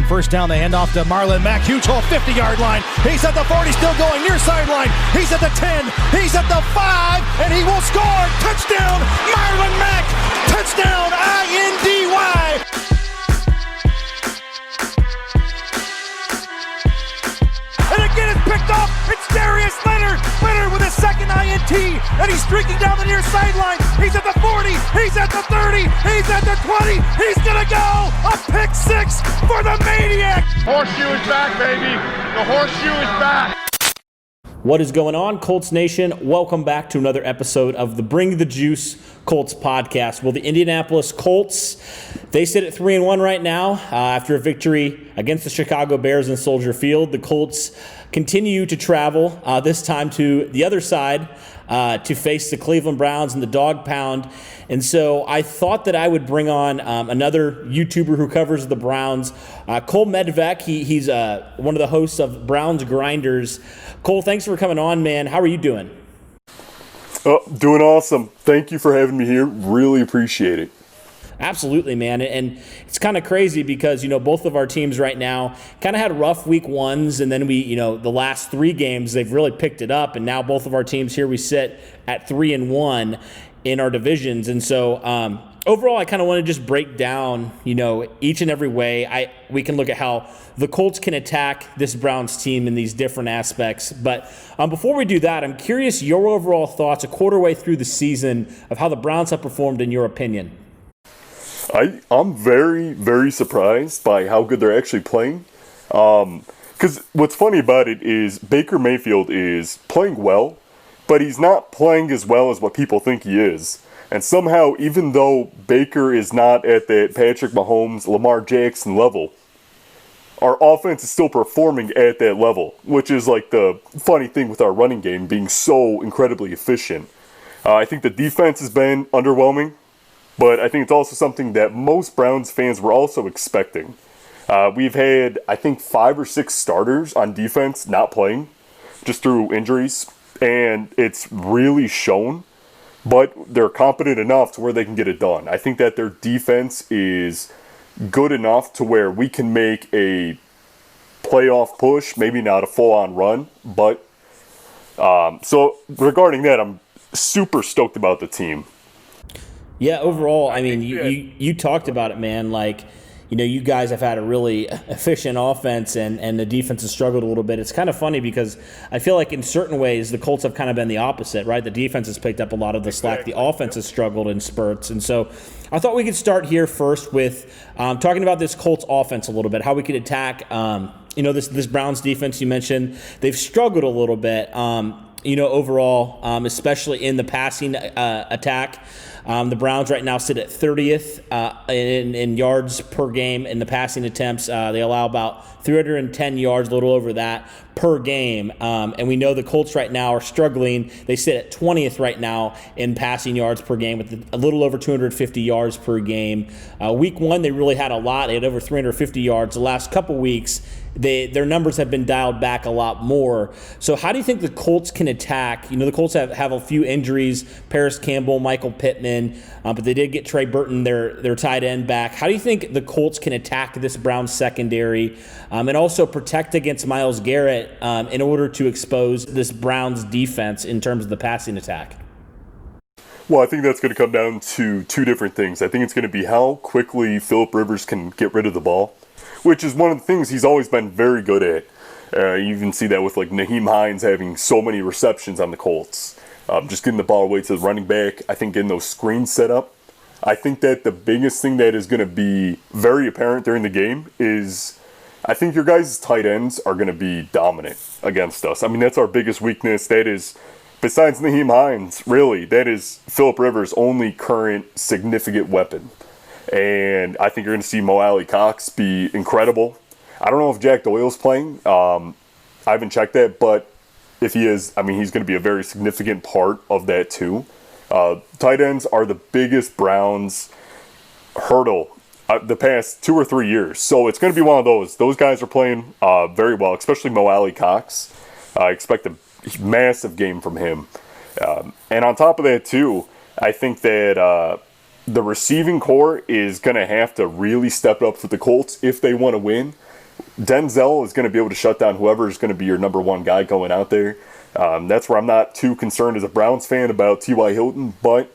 first down. They hand off to Marlon Mack. Huge hole, 50-yard line. He's at the 40, still going near sideline. He's at the 10. He's at the 5, and he will score. Touchdown, Marlon Mack. Touchdown, INDY. And again, it's picked off. It's Darius Leonard. Leonard with his second INT, and he's streaking down the near sideline. He's at the 40. He's at the 30. He's at the 20. He's gonna go. A pick six for the Maniac. Horseshoe is back, baby. The horseshoe is back. What is going on, Colts Nation? Welcome back to another episode of the Bring the Juice Colts podcast. Well, the Indianapolis Colts, they sit at 3-1 right now after a victory against the Chicago Bears in Soldier Field. The Colts continue to travel, this time to the other side, to face the Cleveland Browns in the dog pound. And so I thought that I would bring on another YouTuber who covers the Browns, Cole Medvec. He's one of the hosts of Browns Grinders. Cole, thanks for coming on, man. How are you doing? Oh, doing awesome. Thank you for having me here. Really appreciate it. Absolutely, man. And it's kind of crazy because, both of our teams right now kind of had rough week ones. And then the last three games, they've really picked it up. And now both of our teams here, we sit at 3-1 in our divisions. And so overall, I kind of want to just break down, each and every way. We can look at how the Colts can attack this Browns team in these different aspects. But before we do that, I'm curious your overall thoughts a quarter way through the season of how the Browns have performed in your opinion. I'm very, very surprised by how good they're actually playing. Because what's funny about it is Baker Mayfield is playing well, but he's not playing as well as what people think he is. And somehow, even though Baker is not at that Patrick Mahomes, Lamar Jackson level, our offense is still performing at that level, which is like the funny thing with our running game being so incredibly efficient. I think the defense has been underwhelming, but I think it's also something that most Browns fans were also expecting. We've had, I think, 5 or 6 starters on defense not playing, just through injuries, and it's really shown. But they're competent enough to where they can get it done. I think that their defense is good enough to where we can make a playoff push, maybe not a full-on run. But so regarding that, I'm super stoked about the team. Yeah, overall, I mean, you talked about it, man. Like, you guys have had a really efficient offense, and the defense has struggled a little bit. It's kind of funny because I feel like in certain ways the Colts have kind of been the opposite, right? The defense has picked up a lot of the slack. The offense has struggled in spurts. And so I thought we could start here first with talking about this Colts offense a little bit, how we could attack, this Browns defense you mentioned. They've struggled a little bit, overall, especially in the passing attack. The Browns right now sit at 30th in yards per game in the passing attempts. They allow about 310 yards, a little over that, per game. And we know the Colts right now are struggling. They sit at 20th right now in passing yards per game with a little over 250 yards per game. Week one, they really had a lot. They had over 350 yards. The last couple weeks, their numbers have been dialed back a lot more. So how do you think the Colts can attack? The Colts have a few injuries, Paris Campbell, Michael Pittman, but they did get Trey Burton, their tight end, back. How do you think the Colts can attack this Browns secondary and also protect against Myles Garrett in order to expose this Browns defense in terms of the passing attack? Well, I think that's going to come down to two different things. I think it's going to be how quickly Phillip Rivers can get rid of the ball, which is one of the things he's always been very good at. You even see that with like Nyheim Hines having so many receptions on the Colts. Just getting the ball away to the running back. I think getting those screens set up. I think that the biggest thing that is going to be very apparent during the game is I think your guys' tight ends are going to be dominant against us. I mean, that's our biggest weakness. That is, besides Nyheim Hines, really, that is Phillip Rivers' only current significant weapon. And I think you're going to see Mo Alley Cox be incredible. I don't know if Jack Doyle's playing. I haven't checked that, but if he is, I mean, he's going to be a very significant part of that too. Tight ends are the biggest Browns hurdle the past 2 or 3 years. So it's going to be one of those. Those guys are playing very well, especially Mo Alley Cox. I expect a massive game from him. And on top of that too, I think that the receiving core is going to have to really step up for the Colts if they want to win. Denzel is going to be able to shut down whoever is going to be your number one guy going out there. That's where I'm not too concerned as a Browns fan about T.Y. Hilton. But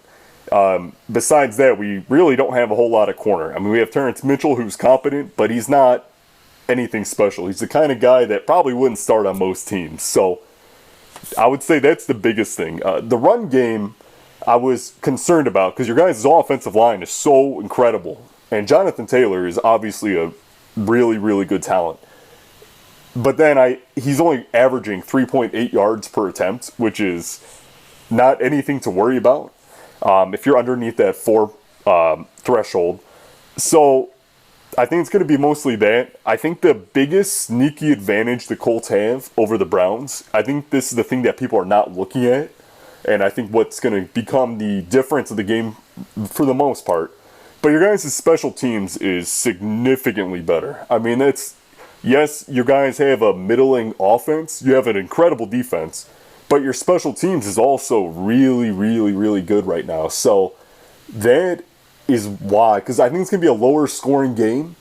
besides that, we really don't have a whole lot of corner. I mean, we have Terrence Mitchell, who's competent, but he's not anything special. He's the kind of guy that probably wouldn't start on most teams. So I would say that's the biggest thing. The run game I was concerned about because your guys' offensive line is so incredible. And Jonathan Taylor is obviously a really, really good talent. But then he's only averaging 3.8 yards per attempt, which is not anything to worry about if you're underneath that 4 threshold. So I think it's going to be mostly that. I think the biggest sneaky advantage the Colts have over the Browns, I think this is the thing that people are not looking at, and I think what's going to become the difference of the game for the most part. But your guys' special teams is significantly better. I mean, yes, you guys have a middling offense. You have an incredible defense. But your special teams is also really, really, really good right now. So that is why. Because I think it's going to be a lower scoring game.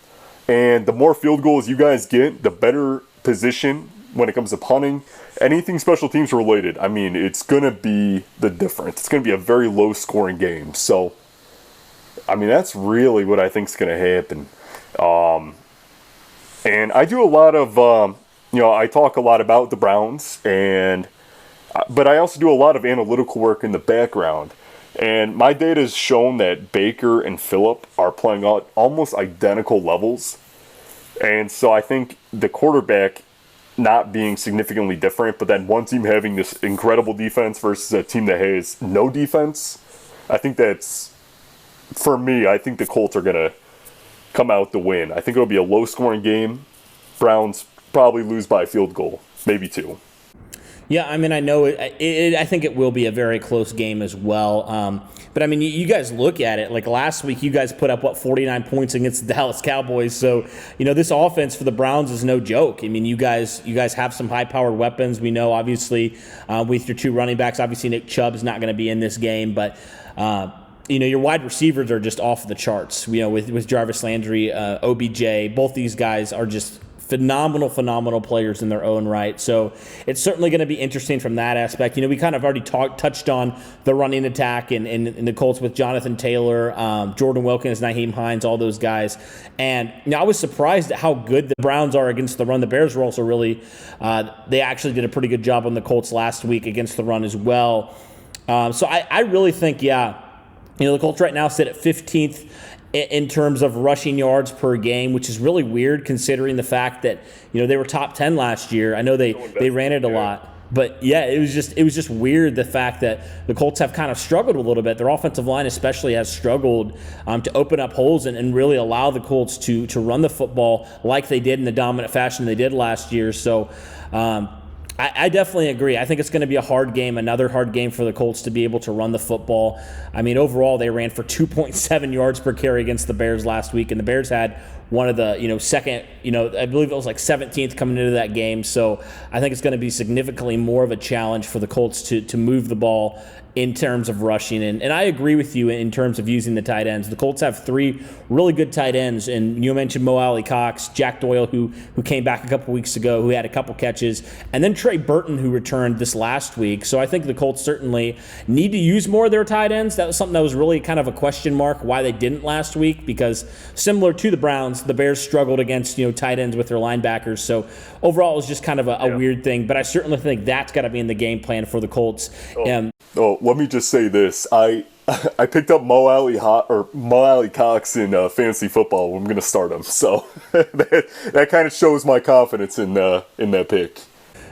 And the more field goals you guys get, the better position when it comes to punting. Anything special teams related, I mean, it's going to be the difference. It's going to be a very low scoring game. So, I mean, that's really what I think is going to happen. And I do a lot of, I talk a lot about the Browns, but I also do a lot of analytical work in the background. And my data has shown that Baker and Phillip are playing at almost identical levels. And so I think the quarterback not being significantly different, but then one team having this incredible defense versus a team that has no defense, I think that's, for me, I think the Colts are going to come out to win. I think it'll be a low-scoring game. Browns probably lose by a field goal, maybe 2. Yeah, I mean, I know I think it will be a very close game as well. But I mean, you guys look at it. Like last week, you guys put up 49 points against the Dallas Cowboys. So this offense for the Browns is no joke. I mean, you guys have some high-powered weapons. We know, obviously, with your 2 running backs. Obviously, Nick Chubb's not going to be in this game, but your wide receivers are just off the charts. With Jarvis Landry, OBJ, both these guys are just phenomenal players in their own right. So it's certainly going to be interesting from that aspect. We kind of already touched on the running attack and the Colts with Jonathan Taylor, Jordan Wilkins, Nyheim Hines, all those guys. And I was surprised at how good the Browns are against the run. The Bears were also really, they actually did a pretty good job on the Colts last week against the run as well. So I really think, the Colts right now sit at 15th in terms of rushing yards per game, which is really weird considering the fact that they were top 10 last year. I know they ran it a lot, but yeah, it was just weird the fact that the Colts have kind of struggled a little bit. Their offensive line especially has struggled to open up holes and really allow the Colts to run the football like they did in the dominant fashion they did last year. So I definitely agree. I think it's going to be a hard game, another hard game for the Colts to be able to run the football. I mean, overall, they ran for 2.7 yards per carry against the Bears last week, and the Bears had one of the, second, I believe it was like 17th coming into that game. So I think it's going to be significantly more of a challenge for the Colts to move the ball in terms of rushing. And I agree with you in terms of using the tight ends. The Colts have 3 really good tight ends, and you mentioned Mo Alley Cox, Jack Doyle, who came back a couple weeks ago, who had a couple catches, and then Trey Burton, who returned this last week. So I think the Colts certainly need to use more of their tight ends. That was something that was really kind of a question mark why they didn't last week, because similar to the Browns, the Bears struggled against tight ends with their linebackers. So overall, it was just kind of a weird thing. But I certainly think that's got to be in the game plan for the Colts. Let me just say this. I picked up Mo Alley Cox in fantasy football. I'm going to start him. So that kind of shows my confidence in that pick.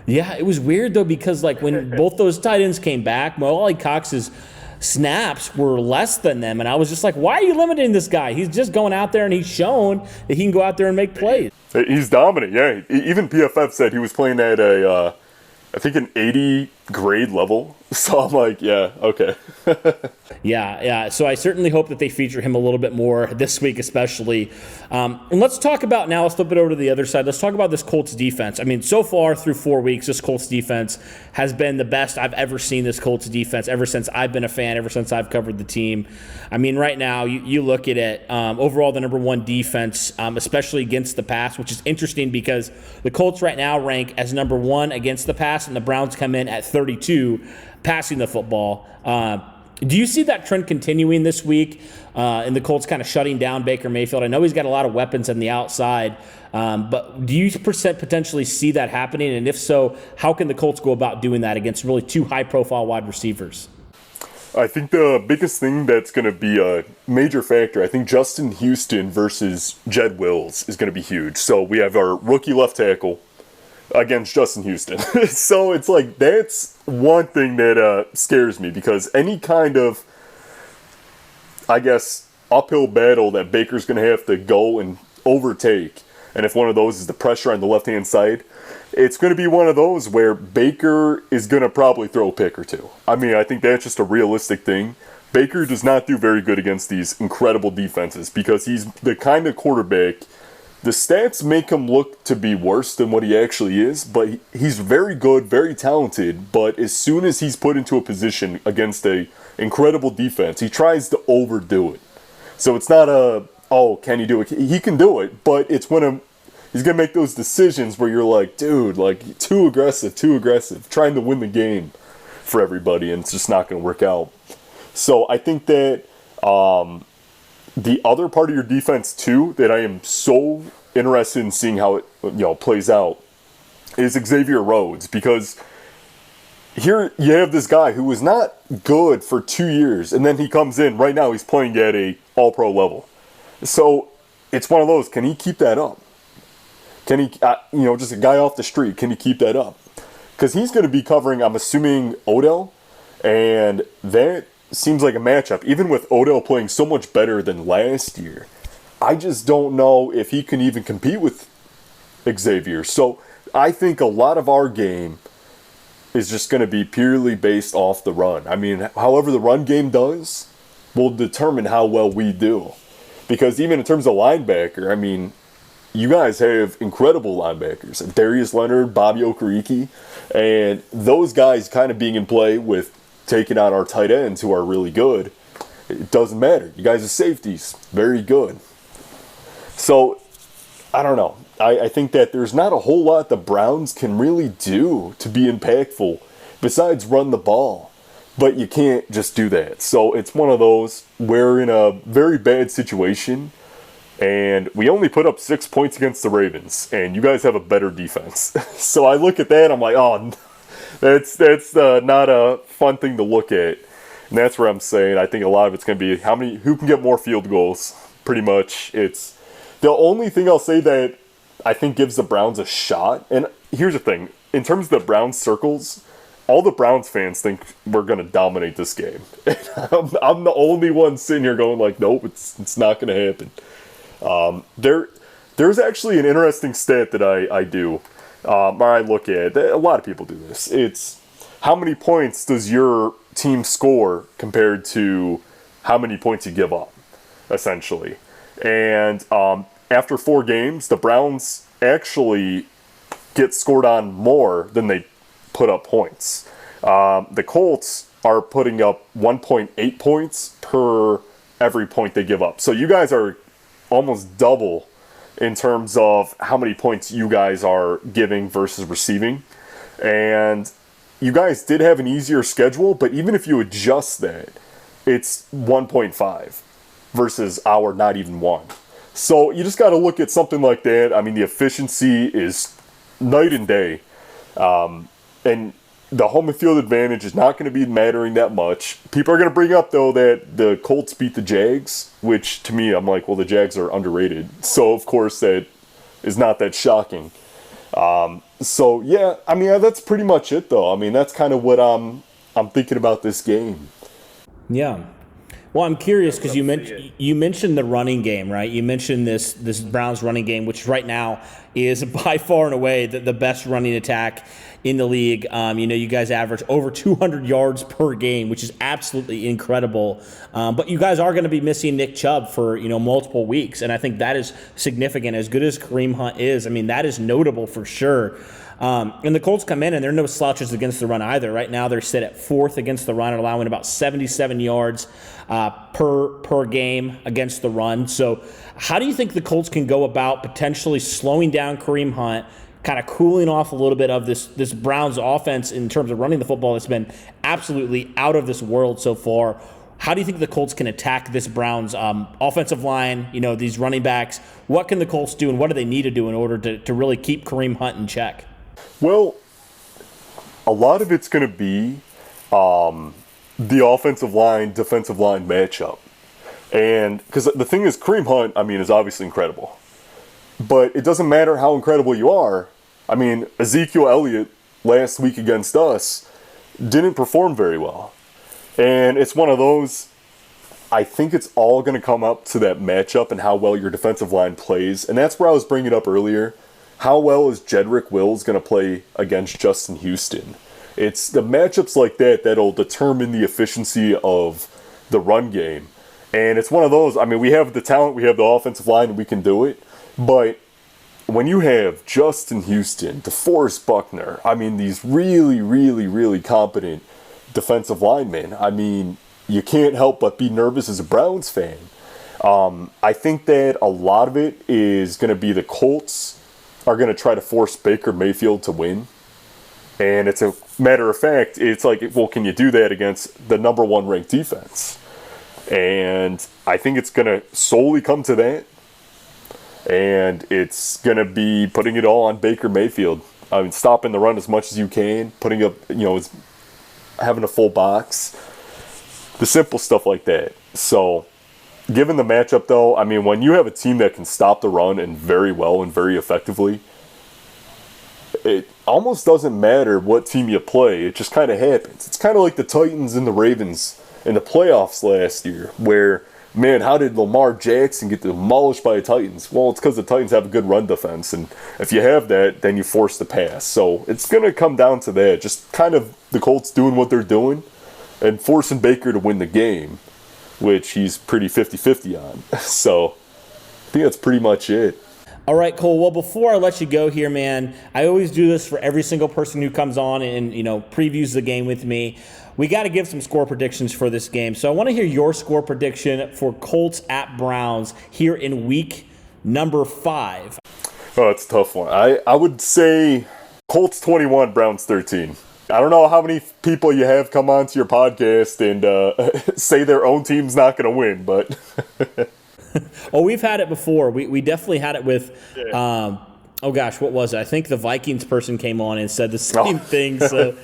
Yeah, it was weird, though, because when both those tight ends came back, Mo Alley Cox's snaps were less than them. And I was just like, why are you limiting this guy? He's just going out there and he's shown that he can go out there and make plays. He's dominant, yeah. Even PFF said he was playing at I think an grade level. So I'm like, yeah, okay. Yeah. So I certainly hope that they feature him a little bit more this week, especially. And let's talk about now. Let's flip it over to the other side. Let's talk about this Colts defense. I mean, so far through 4 weeks, this Colts defense has been the best I've ever seen this Colts defense ever since I've been a fan, ever since I've covered the team. I mean, right now, you look at it, overall the number one defense, especially against the pass, which is interesting because the Colts right now rank as number one against the pass, and the Browns come in at 32 passing the football. Do you see that trend continuing this week and the Colts kind of shutting down Baker Mayfield? I know he's got a lot of weapons on the outside, but do you potentially see that happening? And if so, how can the Colts go about doing that against really two high-profile wide receivers? I think the biggest thing that's going to be a major factor, I think Justin Houston versus Jed Wills is going to be huge. So we have our rookie left tackle against Justin Houston. So it's like, that's one thing that scares me, because any kind of, I guess, uphill battle that Baker's going to have to go and overtake, and if one of those is the pressure on the left-hand side, it's going to be one of those where Baker is going to probably throw a pick or two. I mean, I think that's just a realistic thing. Baker does not do very good against these incredible defenses because he's the kind of quarterback, the stats make him look to be worse than what he actually is, but he's very good, very talented, but as soon as he's put into a position against a incredible defense, he tries to overdo it. So it's not can he do it? He can do it, but it's when he's going to make those decisions where you're like, dude, like, too aggressive, trying to win the game for everybody, and it's just not going to work out. So I think that the other part of your defense, too, that I am so interested in seeing how it plays out is Xavier Rhodes, because here you have this guy who was not good for 2 years, and then he comes in. Right now he's playing at a all-pro level. So it's one of those, can he keep that up? Can he, just a guy off the street, can he keep that up? Because he's going to be covering, I'm assuming, Odell, and that seems like a matchup. Even with Odell playing so much better than last year, I just don't know if he can even compete with Xavier. So I think a lot of our game is just going to be purely based off the run. I mean, however the run game does will determine how well we do. Because even in terms of linebacker, I mean, you guys have incredible linebackers. Darius Leonard, Bobby Okereke, and those guys kind of being in play with taking out our tight ends who are really good. It doesn't matter. You guys are safeties. Very good. So, I don't know. I think that there's not a whole lot the Browns can really do to be impactful besides run the ball. But you can't just do that. So it's one of those, we're in a very bad situation, and we only put up 6 points against the Ravens, and you guys have a better defense. So I look at that, I'm like, oh, that's not a fun thing to look at. And that's where I'm saying I think a lot of it's going to be who can get more field goals, pretty much. It's the only thing I'll say that I think gives the Browns a shot. And here's the thing, in terms of the Browns circles, all the Browns fans think we're going to dominate this game. I'm the only one sitting here going like, nope, it's not going to happen. There's actually an interesting stat that I do, or I look at. A lot of people do this. It's how many points does your team score compared to how many points you give up, essentially. And after 4 games, the Browns actually get scored on more than they put up points. The Colts are putting up 1.8 points per every point they give up. So you guys are almost double in terms of how many points you guys are giving versus receiving. And you guys did have an easier schedule, but even if you adjust that, it's 1.5 versus our not even 1. So you just got to look at something like that. I mean, the efficiency is night and day. And the home field advantage is not going to be mattering that much. People are going to bring up, though, that the Colts beat the Jags, which to me, I'm like, well, the Jags are underrated. So, of course, that is not that shocking. So, yeah, I mean, that's pretty much it, though. I mean, that's kind of what I'm thinking about this game. Yeah. Well, I'm curious because you mentioned the running game, right? You mentioned this Browns running game, which right now is by far and away the best running attack in the league. You guys average over 200 yards per game, which is absolutely incredible. But you guys are going to be missing Nick Chubb for multiple weeks, and I think that is significant. As good as Kareem Hunt is, I mean, that is notable for sure. And the Colts come in, and they're no slouches against the run either. Right now, they're set at 4th against the run, allowing about 77 yards per game against the run. So how do you think the Colts can go about potentially slowing down Kareem Hunt, kind of cooling off a little bit of this Browns offense in terms of running the football that's been absolutely out of this world so far? How do you think the Colts can attack this Browns offensive line, these running backs? What can the Colts do, and what do they need to do in order to really keep Kareem Hunt in check? Well, a lot of it's going to be the offensive line, defensive line matchup. And because the thing is, Kareem Hunt, is obviously incredible. But it doesn't matter how incredible you are. Ezekiel Elliott last week against us didn't perform very well. And it's one of those, I think it's all going to come up to that matchup and how well your defensive line plays. And that's where I was bringing it up earlier. How well is Jedrick Wills going to play against Justin Houston? It's the matchups like that that'll determine the efficiency of the run game. And it's one of those, we have the talent, we have the offensive line, and we can do it. But when you have Justin Houston, DeForest Buckner, these really, really, really competent defensive linemen, you can't help but be nervous as a Browns fan. I think that a lot of it is going to be the Colts are going to try to force Baker Mayfield to win. And it's a matter of fact, it's like, well, can you do that against the number 1 ranked defense? And I think it's going to solely come to that. And it's going to be putting it all on Baker Mayfield. Stopping the run as much as you can, putting up, having a full box, the simple stuff like that. So, given the matchup, though, when you have a team that can stop the run and very well and very effectively, it almost doesn't matter what team you play. It just kind of happens. It's kind of like the Titans and the Ravens in the playoffs last year, where, man, how did Lamar Jackson get demolished by the Titans? Well, it's because the Titans have a good run defense, and if you have that, then you force the pass. So it's going to come down to that, just kind of the Colts doing what they're doing and forcing Baker to win the game, which he's pretty 50-50 on. So I think that's pretty much it. All right, Cole. Well, before I let you go here, man, I always do this for every single person who comes on and previews the game with me. We got to give some score predictions for this game. So I want to hear your score prediction for Colts at Browns here in week number 5. Oh, it's a tough one. I would say Colts 21, Browns 13. I don't know how many people you have come onto your podcast and say their own team's not going to win, but... Oh, we've had it before. We definitely had it with, what was it? I think the Vikings person came on and said the same thing, so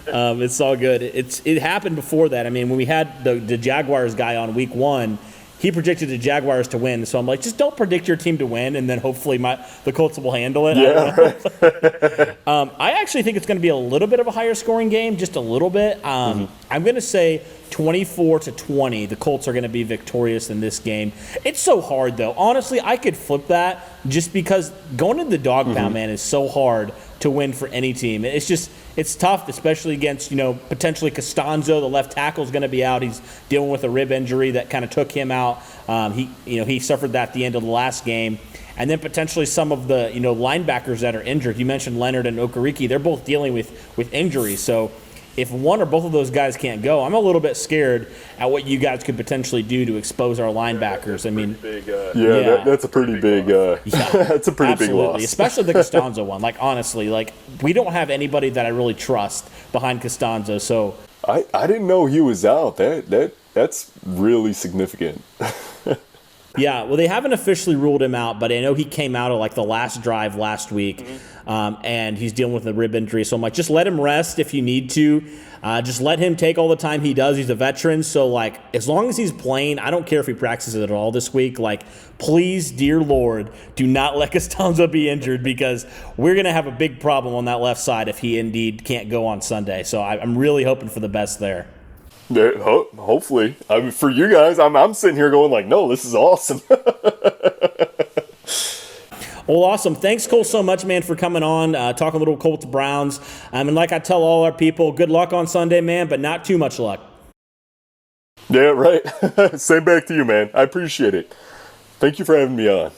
it's all good. It happened before that. When we had the Jaguars guy on week 1, he predicted the Jaguars to win, so I'm like, just don't predict your team to win, and then hopefully the Colts will handle it. Yeah. I actually think it's going to be a little bit of a higher scoring game, just a little bit. I'm going to say 24-20. The Colts are going to be victorious in this game. It's so hard, though. Honestly, I could flip that just because going into the dog pound, man, is so hard to win for any team. It's tough, especially against, potentially Costanzo. The left tackle is going to be out. He's dealing with a rib injury that kind of took him out. He suffered that at the end of the last game. And then potentially some of the, linebackers that are injured. You mentioned Leonard and Okereke. They're both dealing with injuries. So if one or both of those guys can't go, I'm a little bit scared at what you guys could potentially do to expose our linebackers. That's a pretty big that's a pretty big loss. Especially the Costanzo one. Honestly, we don't have anybody that I really trust behind Costanzo. So I didn't know he was out. That's really significant. Yeah, well, they haven't officially ruled him out, but I know he came out of the last drive last week, and he's dealing with a rib injury. So I'm like, just let him rest if you need to. Just let him take all the time he does. He's a veteran, so as long as he's playing, I don't care if he practices at all this week. Please, dear Lord, do not let Costanzo be injured, because we're going to have a big problem on that left side if he indeed can't go on Sunday. So I'm really hoping for the best there. Hopefully. I mean, for you guys, I'm sitting here going like, no, this is awesome. Well, awesome. Thanks, Cole, so much, man, for coming on, talking a little Colts Browns. And like I tell all our people, good luck on Sunday, man, but not too much luck. Yeah, right. Same back to you, man. I appreciate it. Thank you for having me on.